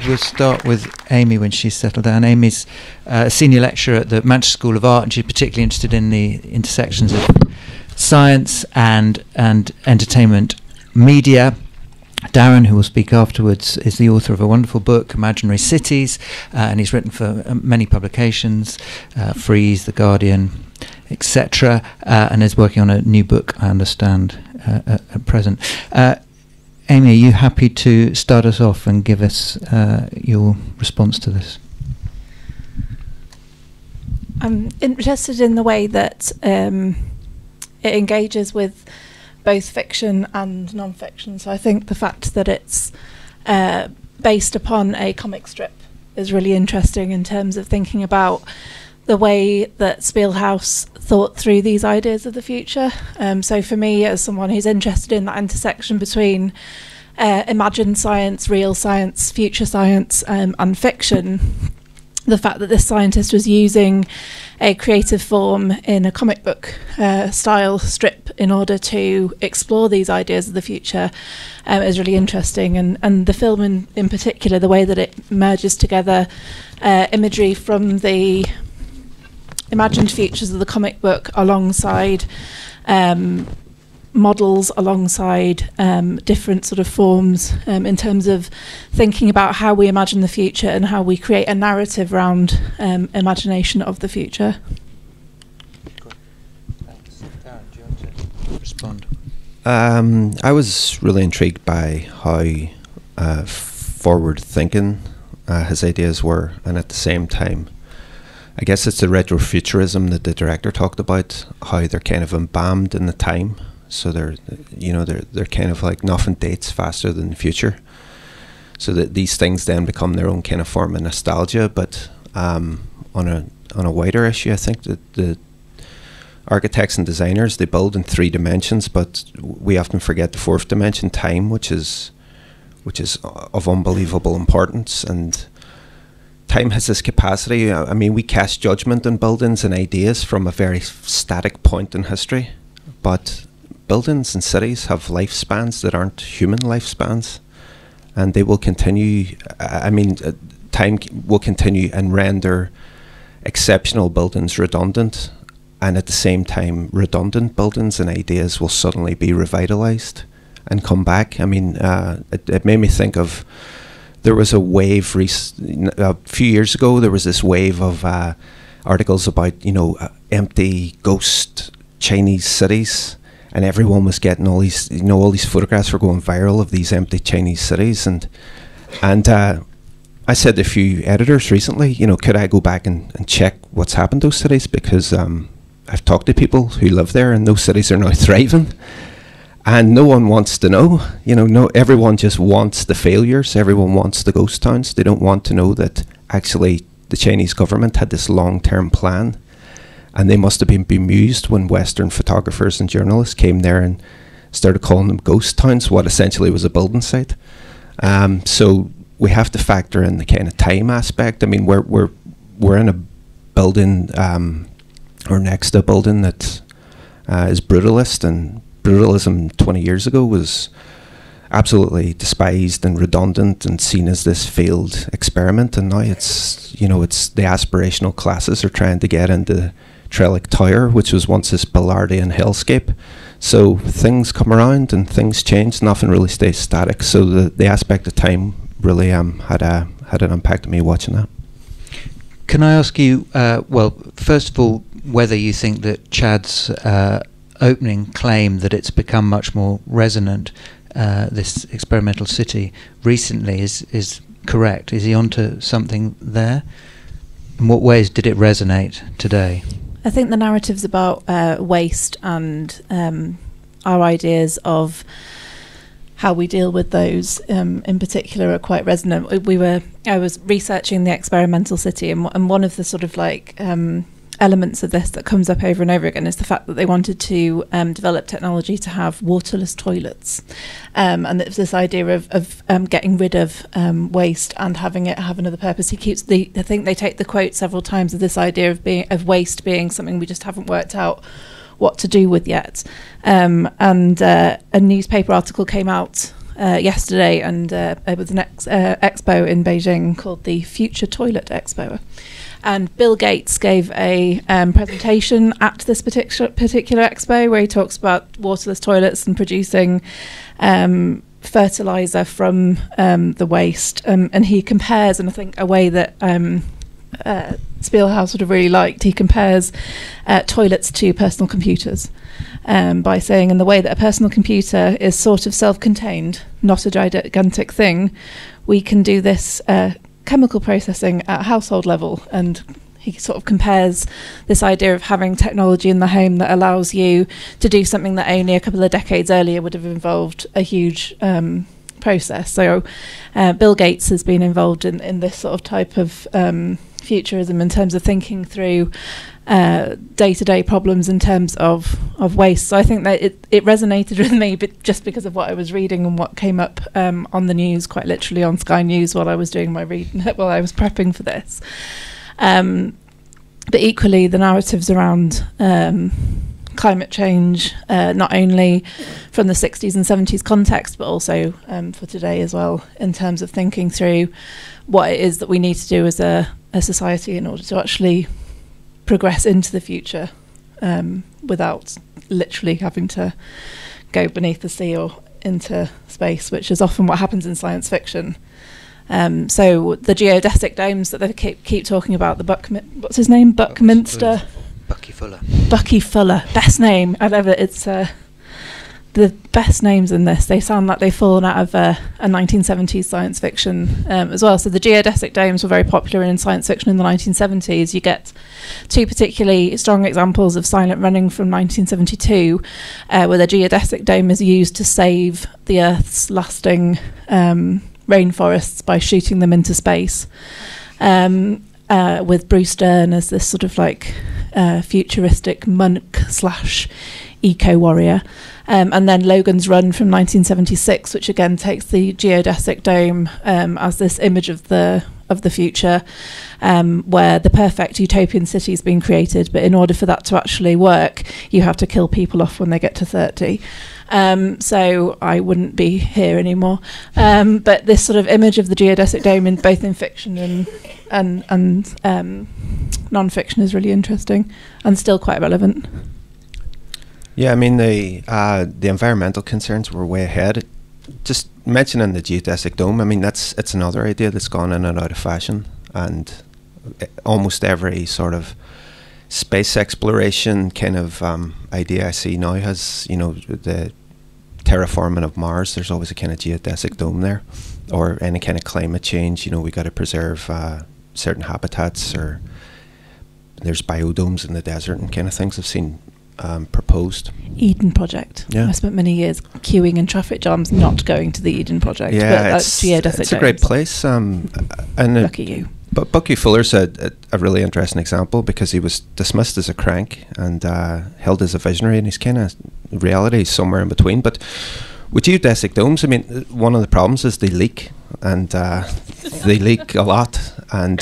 we'll start with Amy when she's settled down. Amy's a senior lecturer at the Manchester School of Art, and she's particularly interested in the intersections of science and entertainment media. Darran, who will speak afterwards, is the author of a wonderful book, Imaginary Cities, and he's written for many publications, Freeze, The Guardian, etc., and is working on a new book, I understand, at present. Amy, are you happy to start us off and give us your response to this? I'm interested in the way that it engages with both fiction and non-fiction. So I think the fact that it's based upon a comic strip is really interesting in terms of thinking about the way that Spilhaus thought through these ideas of the future. So for me, as someone who's interested in that intersection between imagined science, real science, future science, and fiction, the fact that this scientist was using a creative form in a comic book style strip in order to explore these ideas of the future is really interesting. And the film in particular, the way that it merges together imagery from the imagined futures of the comic book alongside models, alongside different sort of forms in terms of thinking about how we imagine the future and how we create a narrative around imagination of the future. Good. Thanks. Darran, do you want to respond? I was really intrigued by how forward-thinking his ideas were, and at the same time, I guess it's the retrofuturism that the director talked about, how they're kind of embalmed in the time. So they're kind of like nothing dates faster than the future. So that these things then become their own kind of form of nostalgia. But on a wider issue, I think that the architects and designers, they build in 3 dimensions, but we often forget the 4th dimension, time, which is of unbelievable importance. And time has this capacity. I mean, we cast judgment on buildings and ideas from a very static point in history, but buildings and cities have lifespans that aren't human lifespans, and they will continue. Time will continue and render exceptional buildings redundant, and at the same time, redundant buildings and ideas will suddenly be revitalized and come back. I mean, it made me think of, there was a wave a few years ago. There was this wave of articles about empty ghost Chinese cities, and everyone was getting all these photographs were going viral of these empty Chinese cities, and I said to a few editors recently, could I go back and check what's happened to those cities, because I've talked to people who live there, and those cities are now thriving. And no one wants to know, everyone just wants the failures. Everyone wants the ghost towns. They don't want to know that actually the Chinese government had this long-term plan, and they must have been bemused when Western photographers and journalists came there and started calling them ghost towns, what essentially was a building site. So we have to factor in the kind of time aspect. I mean, we're in a building, or next to a building that is brutalist, and brutalism 20 years ago was absolutely despised and redundant and seen as this failed experiment, and now it's the aspirational classes are trying to get into Trellick Tower, which was once this Ballardian hellscape. So things come around and things change. Nothing really stays static. So the aspect of time really had an impact on me watching that. Can I ask you, first of all, whether you think that Chad's opening claim that it's become much more resonant, this experimental city recently, is correct? Is he onto something there? In what ways did it resonate today? I think the narratives about waste and our ideas of how we deal with those in particular are quite resonant. I was researching the experimental city, and one of the sort of elements of this that comes up over and over again is the fact that they wanted to develop technology to have waterless toilets, and it's this idea of getting rid of waste and having it have another purpose. I think they take the quote several times of this idea of waste being something we just haven't worked out what to do with yet. And a newspaper article came out yesterday, and it was an expo in Beijing called the Future Toilet Expo. And Bill Gates gave a presentation at this particular expo where he talks about waterless toilets and producing fertilizer from the waste. And he compares, and I think a way that Spilhaus would have really liked, he compares toilets to personal computers by saying, in the way that a personal computer is sort of self-contained, not a gigantic thing, we can do this chemical processing at household level. And he sort of compares this idea of having technology in the home that allows you to do something that only a couple of decades earlier would have involved a huge process. So Bill Gates has been involved in this sort of type of futurism in terms of thinking through day-to-day problems in terms of waste. So I think that it resonated with me, but just because of what I was reading and what came up on the news, quite literally on Sky News while I was doing my while I was prepping for this. But equally, the narratives around climate change, not only from the 60s and 70s context, but also for today as well, in terms of thinking through what it is that we need to do as a society in order to actually progress into the future without literally having to go beneath the sea or into space, which is often what happens in science fiction. So the geodesic domes that they keep talking about, what's his name? Buckminster? Bucky Fuller. Bucky Fuller. Best name I've ever. It's the best names in this. They sound like they've fallen out of a 1970s science fiction as well. So the geodesic domes were very popular in science fiction in the 1970s. You get two particularly strong examples of Silent Running from 1972, where the geodesic dome is used to save the Earth's lasting rainforests by shooting them into space, with Bruce Dern as this sort of like futuristic monk / eco warrior. And then Logan's Run from 1976, which again takes the geodesic dome as this image of the future, where the perfect utopian city has been created, but in order for that to actually work, you have to kill people off when they get to 30. So I wouldn't be here anymore. But this sort of image of the geodesic dome, both in fiction and non-fiction, is really interesting and still quite relevant. Yeah, I mean, the environmental concerns were way ahead. Just mentioning the geodesic dome, I mean, it's another idea that's gone in and out of fashion, and almost every sort of space exploration kind of idea I see now has, the terraforming of Mars. There's always a kind of geodesic dome there, or any kind of climate change. We got to preserve certain habitats, or there's biodomes in the desert and kind of things I've seen proposed. Eden Project. Yeah. I spent many years queuing in traffic jams not going to the Eden Project. Yeah, but it's a great place. And lucky you. But Bucky Fuller's a really interesting example, because he was dismissed as a crank and held as a visionary, and he's kind of reality somewhere in between. But with geodesic domes, I mean, one of the problems is they leak, and they leak a lot, and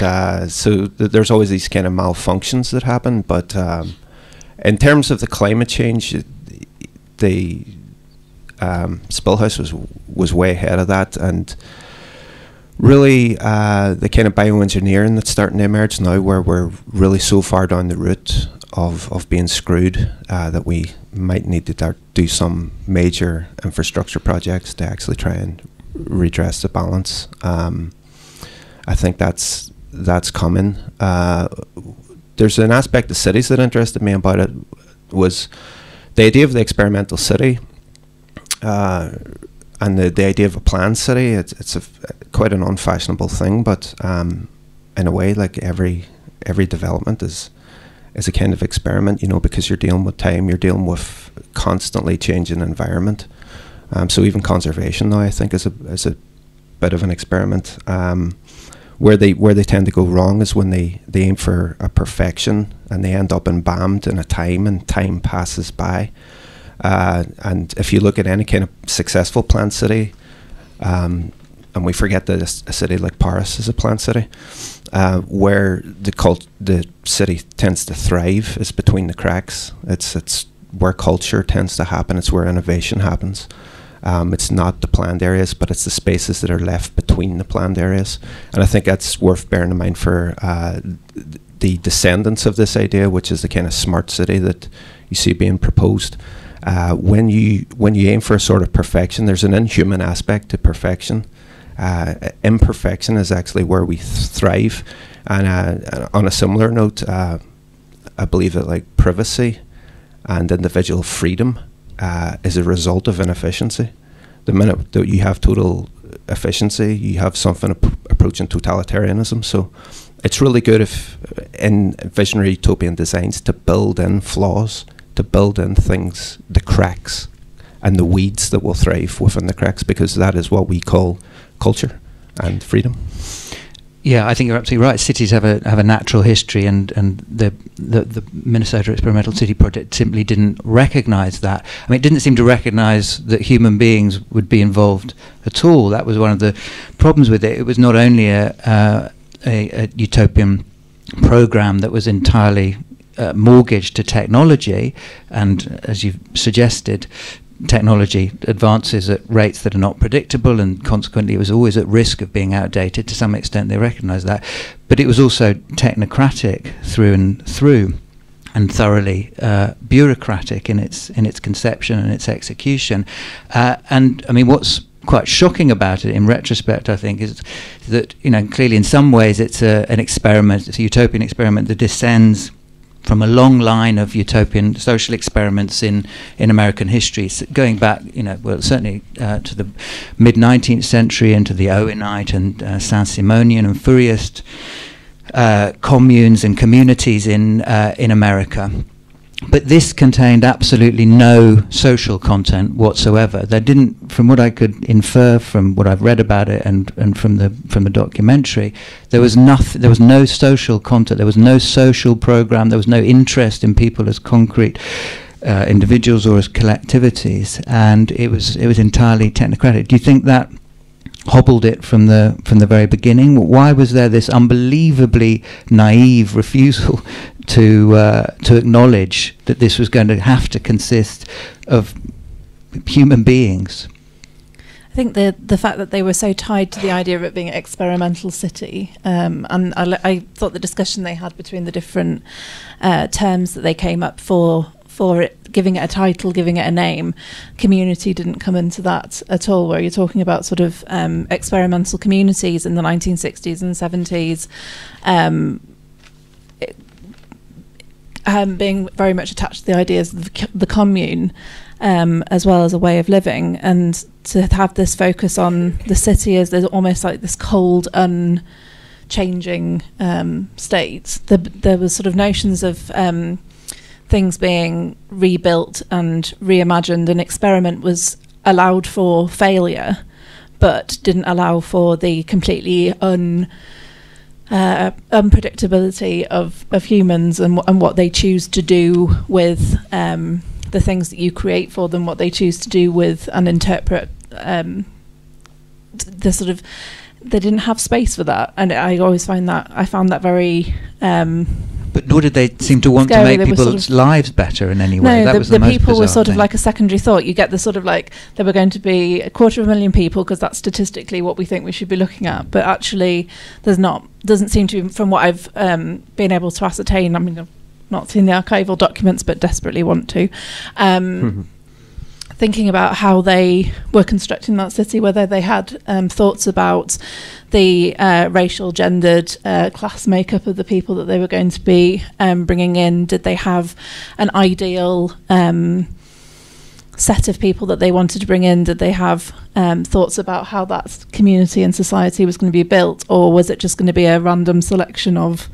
so there's always these kind of malfunctions that happen. But in terms of the climate change, the Spilhaus was way ahead of that, and really the kind of bioengineering that's starting to emerge now, where we're really so far down the route of being screwed that we might need to do some major infrastructure projects to actually try and redress the balance. I think that's coming. There's an aspect of cities that interested me about it, was the idea of the experimental city, and the idea of a planned city. It's quite an unfashionable thing, but in a way, like every development is a kind of experiment, because you're dealing with time, you're dealing with constantly changing environment. So even conservation now, I think, is a bit of an experiment. Where they tend to go wrong is when they aim for a perfection, and they end up embalmed in a time, and time passes by. And if you look at any kind of successful planned city, and we forget that a city like Paris is a planned city, where the city tends to thrive is between the cracks. It's where culture tends to happen. It's where innovation happens. It's not the planned areas, but it's the spaces that are left between the planned areas. And I think that's worth bearing in mind for the descendants of this idea, which is the kind of smart city that you see being proposed. When you aim for a sort of perfection, there's an inhuman aspect to perfection. Imperfection is actually where we thrive. And on a similar note, I believe that like privacy and individual freedom is a result of inefficiency. The minute that you have total efficiency, you have something approaching totalitarianism. So it's really good if in visionary utopian designs to build in flaws, to build in things, the cracks and the weeds that will thrive within the cracks, because that is what we call culture and freedom. Yeah, I think you're absolutely right. Cities have a natural history, and the Minnesota Experimental City Project simply didn't recognise that. I mean, it didn't seem to recognise that human beings would be involved at all. That was one of the problems with it. It was not only a utopian program that was entirely mortgaged to technology, and as you've suggested, technology advances at rates that are not predictable, and consequently it was always at risk of being outdated. To some extent they recognised that, but it was also technocratic through and through, and thoroughly bureaucratic in its conception and its execution. And I mean, what's quite shocking about it in retrospect, I think, is that, you know, clearly in some ways it's an experiment, it's a utopian experiment that descends from a long line of utopian social experiments in American history, going back, you know, well, certainly to the mid-19th century, into the Owenite and Saint-Simonian and Fourierist communes and communities in America. But this contained absolutely no social content whatsoever. There didn't, from what I could infer from what I've read about it and from the documentary, there was no social content. There was no social program. There was no interest in people as concrete individuals or as collectivities, and it was entirely technocratic. Do you think that hobbled it from the very beginning? Why was there this unbelievably naive refusal to acknowledge that this was going to have to consist of human beings? I think the fact that they were so tied to the idea of it being an experimental city, and I thought the discussion they had between the different terms that they came up for it, giving it a title, giving it a name, community didn't come into that at all, where you're talking about sort of experimental communities in the 1960s and 70s, being very much attached to the ideas of the commune, as well as a way of living, and to have this focus on the city as there's almost like this cold, unchanging state. There was sort of notions of things being rebuilt and reimagined, and experiment was allowed for failure, but didn't allow for the completely unpredictability of humans and what they choose to do with the things that you create for them, what they choose to do with and interpret. The sort of, they didn't have space for that, and I found that very. But nor did they seem to want scary. to make people's lives better in any way. No, that was the most people were sort thing. of like a secondary thought. You get the sort of like there were going to be 250,000 people because that's statistically what we think we should be looking at. But actually, doesn't seem to be, from what I've been able to ascertain. I mean, I've not seen the archival documents, but desperately want to. Thinking about how they were constructing that city, whether they had thoughts about the racial, gendered, class makeup of the people that they were going to be bringing in. Did they have an ideal set of people that they wanted to bring in? Did they have thoughts about how that community and society was going to be built, or was it just going to be a random selection of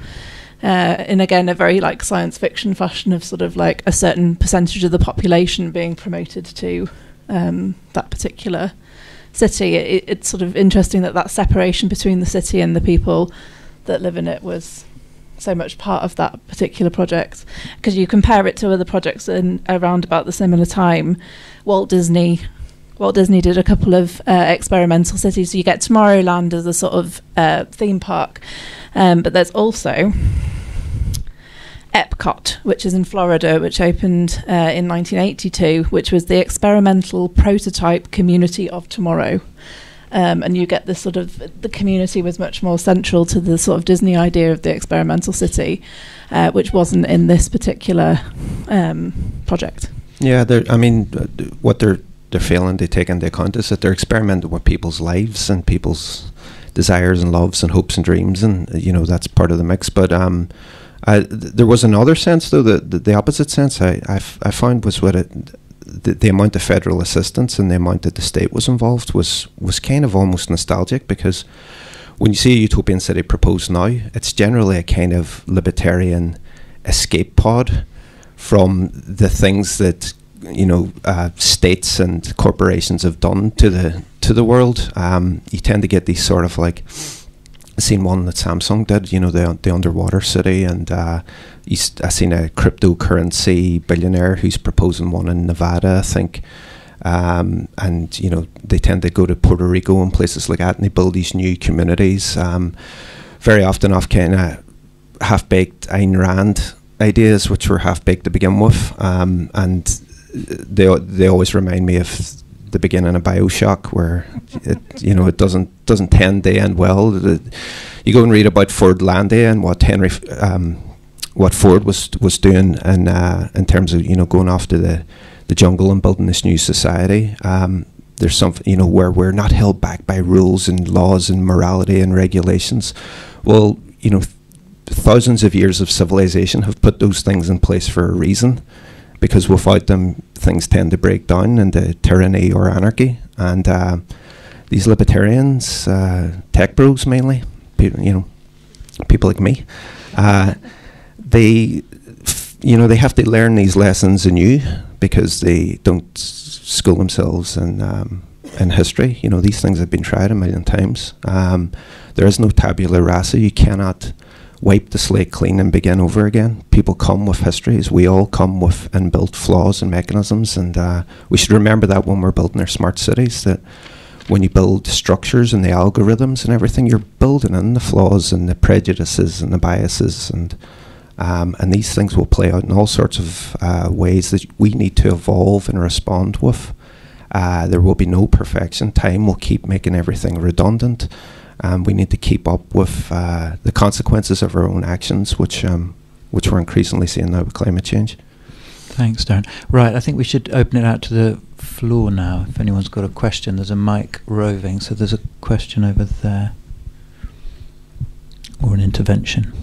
in again a very like science fiction fashion of sort of like a certain percentage of the population being promoted to that particular city? It's sort of interesting that separation between the city and the people that live in it was so much part of that particular project, because you compare it to other projects around about the similar time. Walt Disney did a couple of experimental cities. So you get Tomorrowland as a sort of theme park, but there's also Epcot, which is in Florida, which opened in 1982, which was the experimental prototype community of tomorrow. And you get this sort of, the community was much more central to the sort of Disney idea of the experimental city, which wasn't in this particular project. Yeah, I mean, what they're failing to take into account is that they're experimenting with people's lives and people's desires and loves and hopes and dreams, and that's part of the mix. But there was another sense, though, the opposite sense I found was what the amount of federal assistance and the amount that the state was involved was kind of almost nostalgic, because when you see a utopian city proposed now, it's generally a kind of libertarian escape pod from the things that states and corporations have done to the world. You tend to get these sort of like, I seen one that Samsung did, the underwater city, and I seen a cryptocurrency billionaire who's proposing one in Nevada, I think. And they tend to go to Puerto Rico and places like that, and they build these new communities, very often off kind of half-baked Ayn Rand ideas, which were half-baked to begin with, and they always remind me of the beginning of BioShock, where it doesn't tend to end well. You go and read about Fordlandia and what Ford was doing, and in terms of going off to the jungle and building this new society. There's something where we're not held back by rules and laws and morality and regulations. Well, thousands of years of civilization have put those things in place for a reason, because without them, things tend to break down into tyranny or anarchy. And these libertarians, tech bros mainly, people like me, they have to learn these lessons anew, because they don't school themselves in history. These things have been tried a million times. There is no tabula rasa. You cannot wipe the slate clean and begin over again. People come with histories. We all come with inbuilt flaws and mechanisms, and we should remember that when we're building our smart cities, that when you build structures and the algorithms and everything, you're building in the flaws and the prejudices and the biases, and these things will play out in all sorts of ways that we need to evolve and respond with. There will be no perfection. Time will keep making everything redundant. We need to keep up with the consequences of our own actions, which we're increasingly seeing now with climate change. Thanks, Darran. Right, I think we should open it out to the floor now. If anyone's got a question, there's a mic roving, so there's a question over there, or an intervention.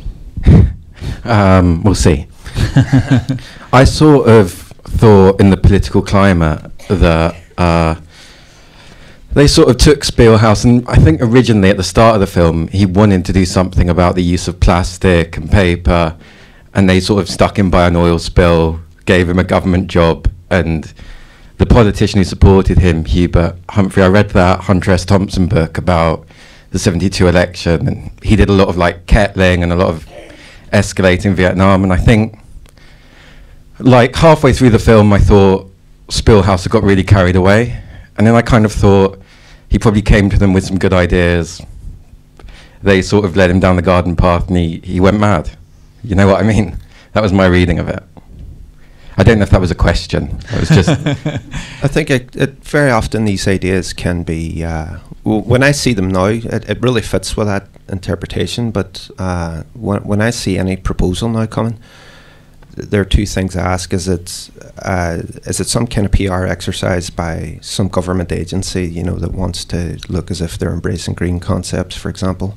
We'll see. I sort of thought in the political climate that they sort of took Spilhaus, and I think originally at the start of the film he wanted to do something about the use of plastic and paper, and they sort of stuck him by an oil spill, gave him a government job, and the politician who supported him, Hubert Humphrey, I read that Hunter S. Thompson book about the 72 election, and he did a lot of like kettling and a lot of escalating Vietnam, and I think like halfway through the film I thought Spilhaus had got really carried away, and then I kind of thought he probably came to them with some good ideas. They sort of led him down the garden path, and he went mad. You know what I mean? That was my reading of it. I don't know if that was a question. It was just... I think it very often these ideas can be... when I see them now, it really fits with that interpretation, but when I see any proposal now coming, there are two things I ask. Is it some kind of PR exercise by some government agency, that wants to look as if they're embracing green concepts, for example,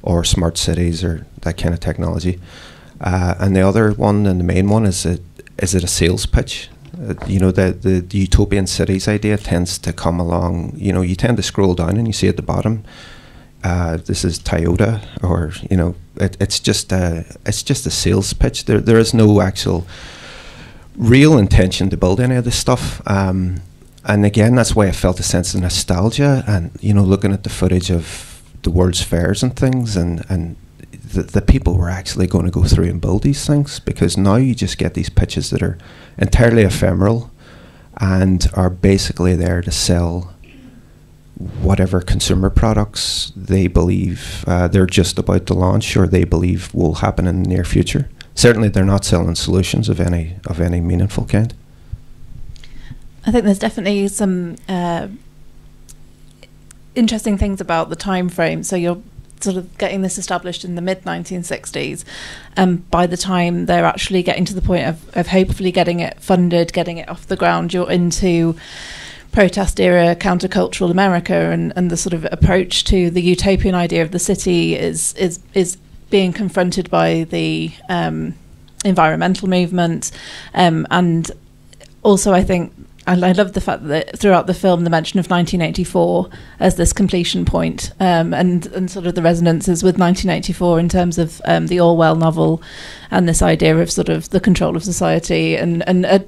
or smart cities or that kind of technology? And the other one, and the main one, is it a sales pitch? The utopian cities idea tends to come along. You tend to scroll down and you see at the bottom, this is Toyota, or it's just a sales pitch. There is no actual real intention to build any of this stuff. And again, that's why I felt a sense of nostalgia, and looking at the footage of the World's Fairs and things, and the people were actually going to go through and build these things, because now you just get these pitches that are entirely ephemeral and are basically there to sell whatever consumer products they believe they're just about to launch or they believe will happen in the near future. certainly they're not selling solutions of any meaningful kind. I think there's definitely some interesting things about the time frame. So you're sort of getting this established in the mid-1960s, and by the time they're actually getting to the point of hopefully getting it funded, getting it off the ground, you're into protest era countercultural America, and the sort of approach to the utopian idea of the city is being confronted by the environmental movement, and also I think I love the fact that throughout the film the mention of 1984 as this completion point, and sort of the resonances with 1984 in terms of the Orwell novel and this idea of sort of the control of society, and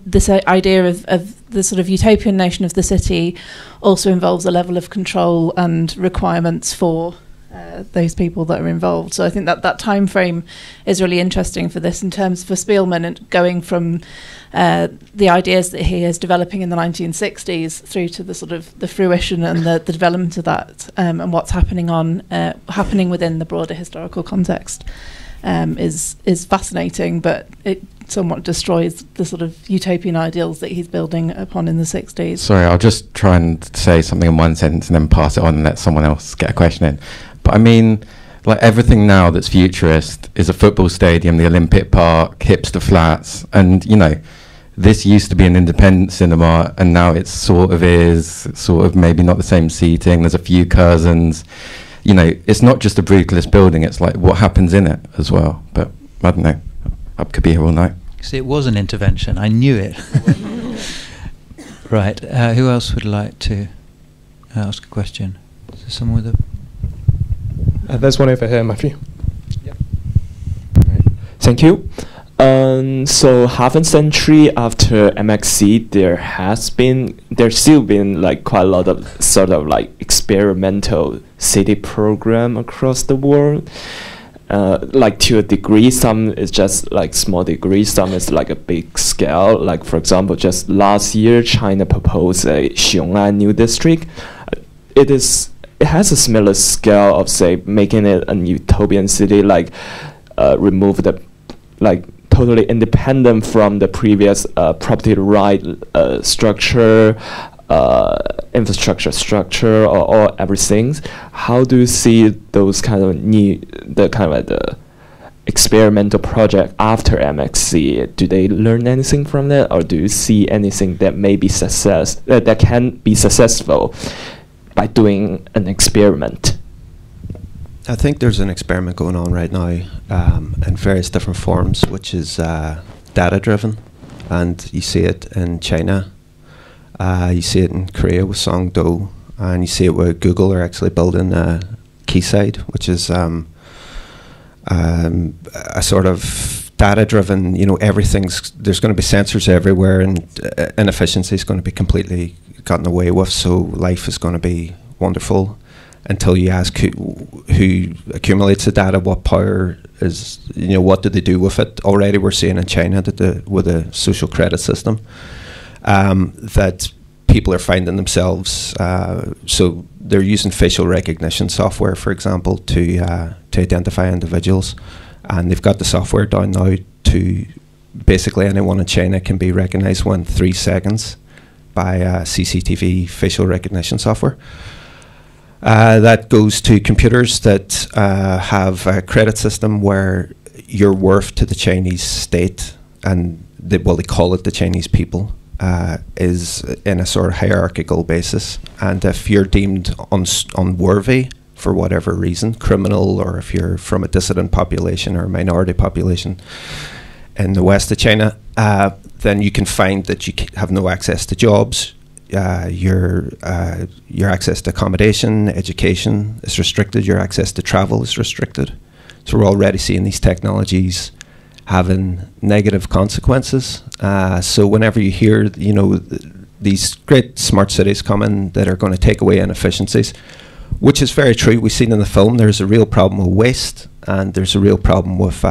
this idea of the sort of utopian notion of the city also involves a level of control and requirements for those people that are involved. So I think that time frame is really interesting for this, in terms for Spielman, and going from the ideas that he is developing in the 1960s through to the sort of the fruition and the development of that, and what's happening within the broader historical context is fascinating, but it somewhat destroys the sort of utopian ideals that he's building upon in the 60s. Sorry, I'll just try and say something in one sentence and then pass it on and let someone else get a question in. But I mean, like, everything now that's futurist is a football stadium, the Olympic Park, hipster flats, and, you know, this used to be an independent cinema, and now it sort of maybe not the same seating, there's a few curtains. You know, it's not just a brutalist building, it's like what happens in it as well. But I don't know, I could be here all night. See, it was an intervention, I knew it. Right, who else would like to ask a question? Is there someone with a... There's one over here, Matthew. Yep. Right. Thank you. So half a century after MXC, there's still been like quite a lot of sort of like experimental city program across the world. Like to a degree, some is just like small degree, some is like a big scale. Like for example, just last year, China proposed a Xiong'an new district. It has a similar scale of, say, making it a utopian city, like remove the, like, totally independent from the previous property right structure, infrastructure structure, or everything. How do you see those kind of the experimental project after MXC? Do they learn anything from that, or do you see anything that may be that can be successful by doing an experiment? I think there's an experiment going on right now in various different forms, which is data-driven, and you see it in China, you see it in Korea with Songdo, and you see it where Google are actually building Quayside, which is a sort of data-driven, you know, there's going to be sensors everywhere, and inefficiency is going to be completely gotten away with, so life is going to be wonderful until you ask who accumulates the data, what power is, you know, what do they do with it. Already we're seeing in China that with a social credit system that people are finding themselves, so they're using facial recognition software, for example, to identify individuals, and they've got the software down now to basically anyone in China can be recognized within 3 seconds by CCTV facial recognition software. That goes to computers that have a credit system where your worth to the Chinese state, and they call it the Chinese people, is in a sort of hierarchical basis. And if you're deemed unworthy for whatever reason, criminal, or if you're from a dissident population or a minority population in the west of China, then you can find that you have no access to jobs. Your access to accommodation, education is restricted. Your access to travel is restricted. So we're already seeing these technologies having negative consequences. So whenever you hear, you know, these great smart cities coming that are going to take away inefficiencies, which is very true. We've seen in the film there's a real problem with waste, and there's a real problem with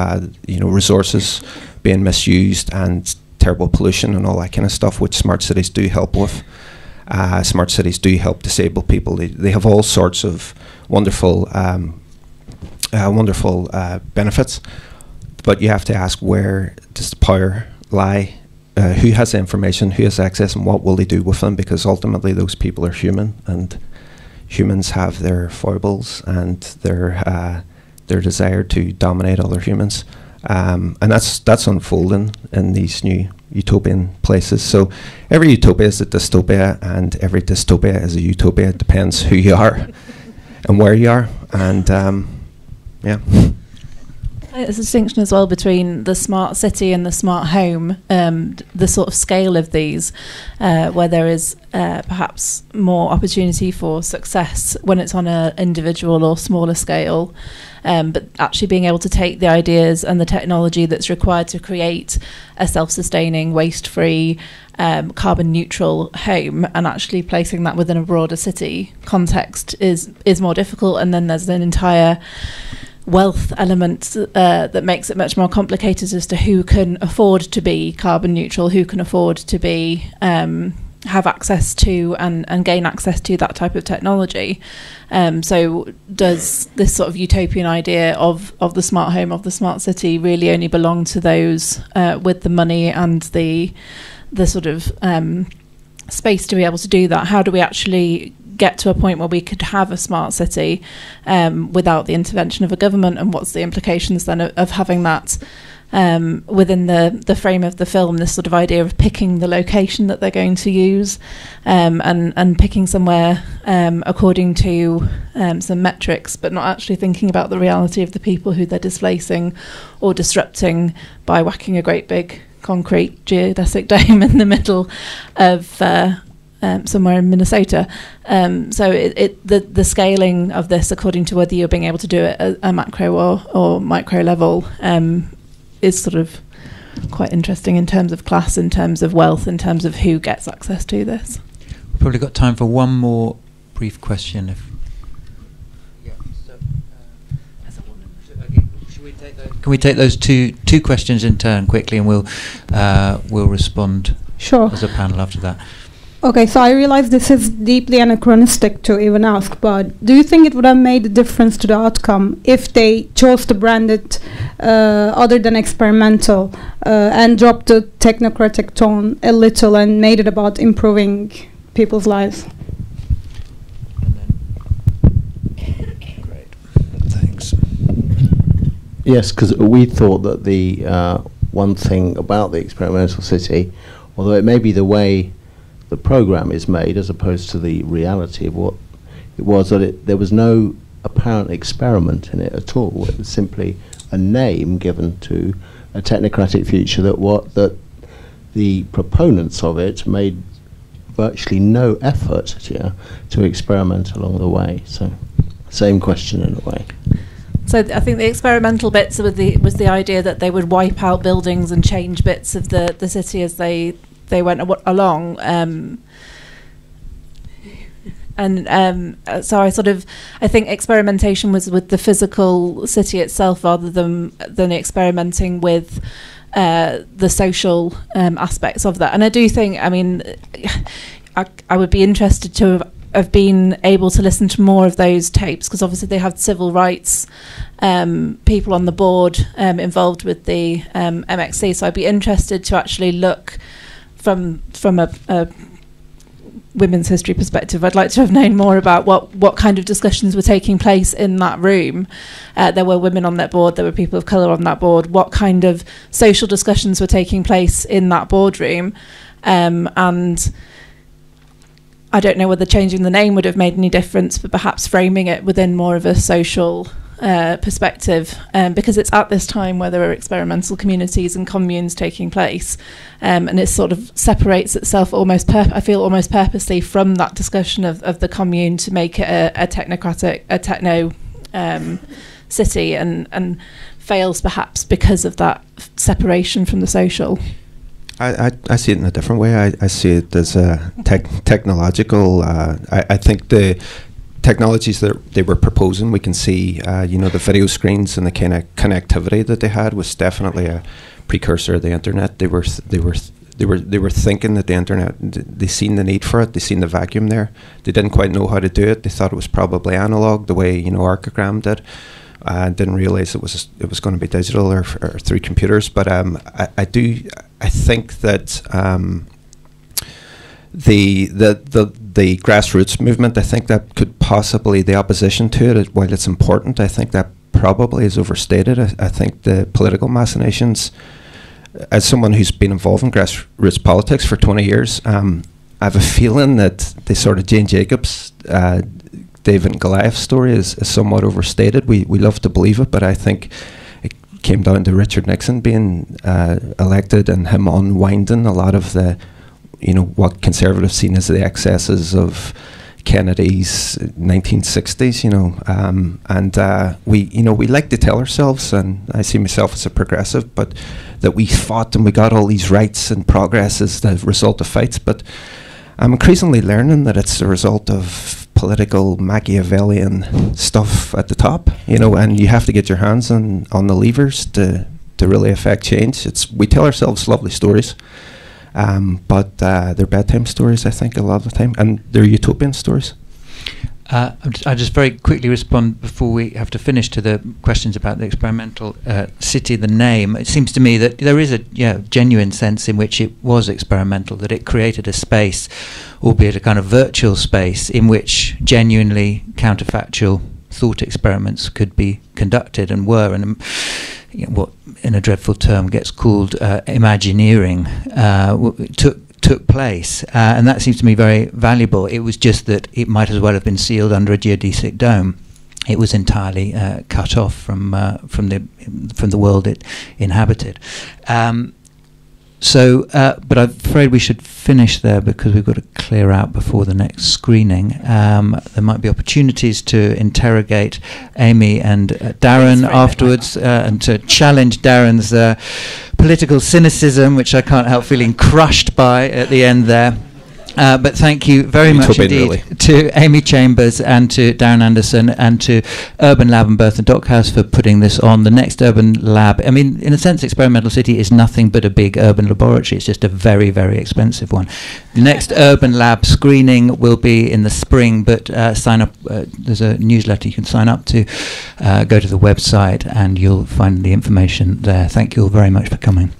you know, resources being misused and terrible pollution and all that kind of stuff, which smart cities do help with. Smart cities do help disabled people. They have all sorts of wonderful benefits. but you have to ask, where does the power lie? Who has the information, who has access, and what will they do with them? Because ultimately those people are human, and humans have their foibles and their desire to dominate other humans. And that's unfolding in these new utopian places. So every utopia is a dystopia, and every dystopia is a utopia. It depends who you are and where you are. And yeah. There's a distinction as well between the smart city and the smart home, the sort of scale of these, where there is perhaps more opportunity for success when it's on an individual or smaller scale, but actually being able to take the ideas and the technology that's required to create a self-sustaining, waste-free, carbon-neutral home and actually placing that within a broader city context is more difficult. And then there's an entire wealth element that makes it much more complicated as to who can afford to be carbon neutral, who can afford to be have access to and gain access to that type of technology. So does this sort of utopian idea of the smart home, of the smart city, really only belong to those with the money and the sort of space to be able to do that? How do we actually get to a point where we could have a smart city without the intervention of a government, and what's the implications then of having that within the frame of the film, this sort of idea of picking the location that they're going to use and picking somewhere according to some metrics, but not actually thinking about the reality of the people who they're displacing or disrupting by whacking a great big concrete geodesic dome in the middle of somewhere in Minnesota. So the scaling of this, according to whether you're being able to do it at a macro or micro level, is sort of quite interesting in terms of class, in terms of wealth, in terms of who gets access to this. We've probably got time for one more brief question. Can we take those two questions in turn quickly, and we'll respond as a panel after that. Okay, so I realize this is deeply anachronistic to even ask, but do you think it would have made a difference to the outcome if they chose to brand it other than experimental and dropped the technocratic tone a little and made it about improving people's lives? Great, thanks. Yes, because we thought that the one thing about the experimental city, although it may be the way the program is made as opposed to the reality of what it was, that there was no apparent experiment in it at all. It was simply a name given to a technocratic future that the proponents of it made virtually no effort to experiment along the way. So, same question in a way. So I think the experimental bits was the idea that they would wipe out buildings and change bits of the city as they went along, so I think experimentation was with the physical city itself rather than experimenting with the social aspects of that. And I do think, I mean, I would be interested to have been able to listen to more of those tapes, because obviously they have civil rights people on the board involved with the MXC. So I'd be interested to actually look from a women's history perspective. I'd like to have known more about what kind of discussions were taking place in that room. There were women on that board, there were people of colour on that board. What kind of social discussions were taking place in that boardroom? And I don't know whether changing the name would have made any difference, but perhaps framing it within more of a social perspective, because it's at this time where there are experimental communities and communes taking place, and it sort of separates itself almost purposely from that discussion of the commune to make it a techno city, and fails perhaps because of that separation from the social. I see it in a different way. I see it as a technological. I think the technologies that they were proposing, we can see, the video screens and the kind of connectivity that they had was definitely a precursor of the internet. They were thinking that the internet, they seen the need for it. They seen the vacuum there. They didn't quite know how to do it. They thought it was probably analog, the way Archigram did. I didn't realize it was going to be digital or through computers. But I think that the grassroots movement, I think that could possibly, the opposition to it, while it's important, I think that probably is overstated. I think the political machinations, as someone who's been involved in grassroots politics for 20 years, I have a feeling that the sort of Jane Jacobs, David and Goliath story is somewhat overstated. We love to believe it, but I think it came down to Richard Nixon being elected and him unwinding a lot of the, what conservatives seen as the excesses of Kennedy's 1960s, and we like to tell ourselves, and I see myself as a progressive, but that we fought and we got all these rights and progress as the result of fights. But I'm increasingly learning that it's the result of political Machiavellian stuff at the top, and you have to get your hands on the levers to really affect change. We tell ourselves lovely stories, but they're bedtime stories, I think, a lot of the time, and they're utopian stories. I'll just very quickly respond before we have to finish to the questions about the experimental city, the name. It seems to me that there is a genuine sense in which it was experimental, that it created a space, albeit a kind of virtual space, in which genuinely counterfactual thought experiments could be conducted and were, and what in a dreadful term gets called Imagineering, took place, and that seems to me very valuable. It was just that it might as well have been sealed under a geodesic dome. It was entirely cut off from the world it inhabited. But I'm afraid we should finish there because we've got to clear out before the next screening. There might be opportunities to interrogate Amy and Darran afterwards, and to challenge Darran's political cynicism, which I can't help feeling crushed by at the end there. But thank you very much indeed to Amy Chambers and to Darran Anderson and to Urban Lab and Bertha DocHouse for putting this on. The next Urban Lab, I mean, in a sense, Experimental City is nothing but a big urban laboratory. It's just a very, very expensive one. The next Urban Lab screening will be in the spring, but sign up. There's a newsletter you can sign up to. Go to the website and you'll find the information there. Thank you all very much for coming.